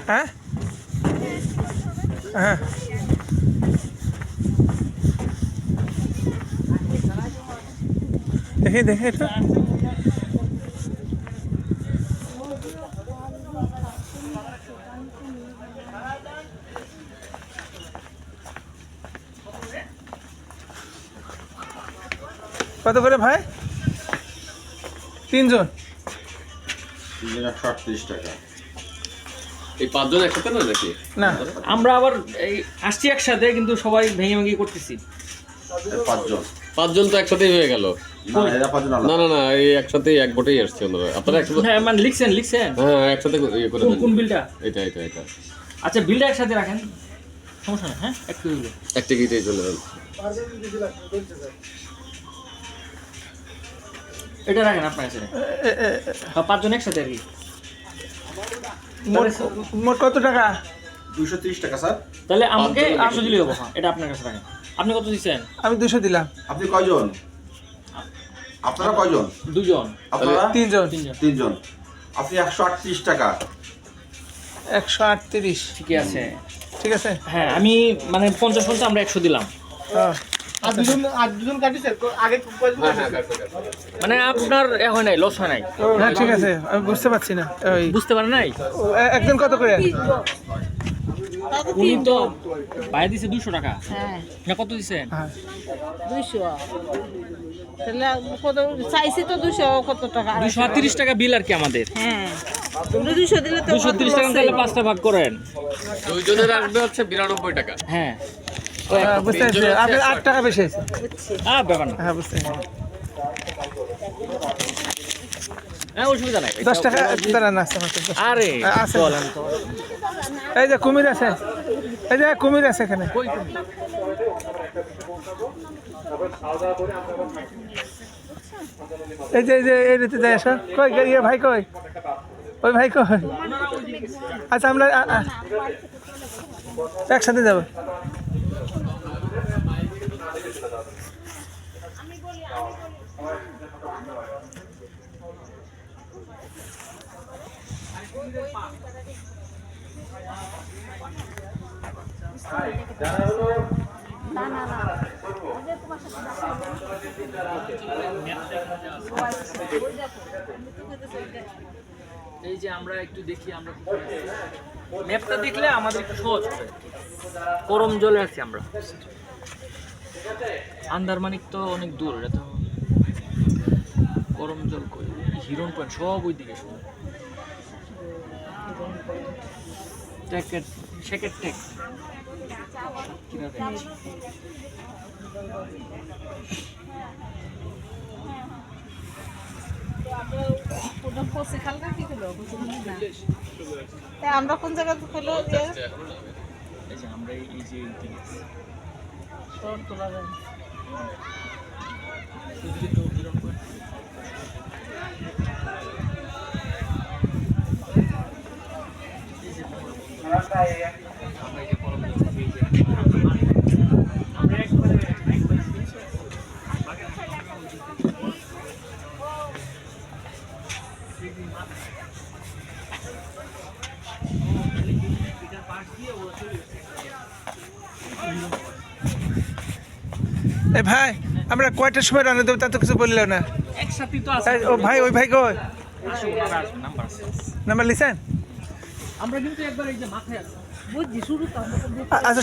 হ্যাঁ হ্যাঁ দেখে দেখে তো কত করে ভাই? 3 জন 138 টাকা। এই 5 জন একসাথে না নাকি? না আমরা আবার এই আসছি একসাথে, কিন্তু সবাই ভেঙে ভেঙে করতেছি। 5 জন তো একসাথেই হয়ে গেল। না এরা 5 জন না আলাদা। না না, এই একসাথেই এক ভোটেই আসছে ওনারা। আপনারা একসাথে, হ্যাঁ মানে লিখছেন হ্যাঁ একসাথে ইয়ে করে দেন। কোন বিলটা? এটা। আচ্ছা বিলটা একসাথে রাখেন, সমস্যা নেই। হ্যাঁ একটু হইলো এক টিকিটেই চলে যান। এটা রাখেন আপনার কাছে। 5 জন একসাথে আর কি। মোট কত টাকা? 230 টাকা স্যার। তাহলে আমাকে 5 জন 800 দিলেই হবে। হ্যাঁ এটা আপনার কাছে রাখেন। আপনি কত দিচ্ছেন? আমি 200 দিলাম। আপনি কয়জন? আপনারা কয়জন? 2 জন। আপনারা 3 জন 3 জন। আপনি 138 টাকা। 138 ঠিকই আছে। ঠিক আছে। হ্যাঁ আমি মানে 50 আমরা 100 দিলাম। আর দুজন কাটিছে আগে মানে আপনার হয় নাই, লস হয় নাই। হ্যাঁ ঠিক আছে, আমি বুঝতে পারছি না। ওই বুঝতে পারেন নাই? একজন কত করে? উনি তো বাইরে দিছে 200 টাকা। হ্যাঁ না কত দিছেন? হ্যাঁ 200 তাহলে কত চাইছি তো 200 কত টাকা 230 টাকা বিল আর কি আমাদের। হ্যাঁ তোমরা 200 দিলে তো 230 টাকা তাহলে 5টা ভাগ করেন। 2 জনের আসবে হচ্ছে 92 টাকা। হ্যাঁ বুঝতে পারছি। আপনার 8 টাকা বেশি আছে। বুঝছি ব্যাপার না। হ্যাঁ বুঝতে পারছি। হ্যাঁ অসুবিধা নাই। 10 টাকা দাঁড়ান আছে আমার কাছে। আরে আছে। বলেন তো। এই যে কুমির আছে, এই যে কুমির আছে এখানে। এই যে এই রেতে যাই আসো। কই ইয়ে ভাই কই? ওই ভাই কই? আচ্ছা আমরা একসাথে যাবো। এই যে আমরা একটু দেখি, আমরা ম্যাপটা দেখলে আমাদের একটু সহজ হবে। করম জলে আছি আমরা। আন্দারমানিক তো অনেক দূর, এটা তো করম জল কই, হিরন পয়েন্ট সব ওই দিকে। টেকেট শেকেট টেক আমরা কোন জায়গা খেলো আমরা এই যে তোলা যায় এই ভাই আমরা কয়টার সময় রান্না দেবো তা তো কিছু বললেও না। একসাথে তো আছে। ও ভাই ওই ভাই কই? নাম্বার আছে। নাম্বার লিখছেন? আমরা কিন্তু একবার এই যে মাথায় আছে বুঝছি শুরু তো আচ্ছা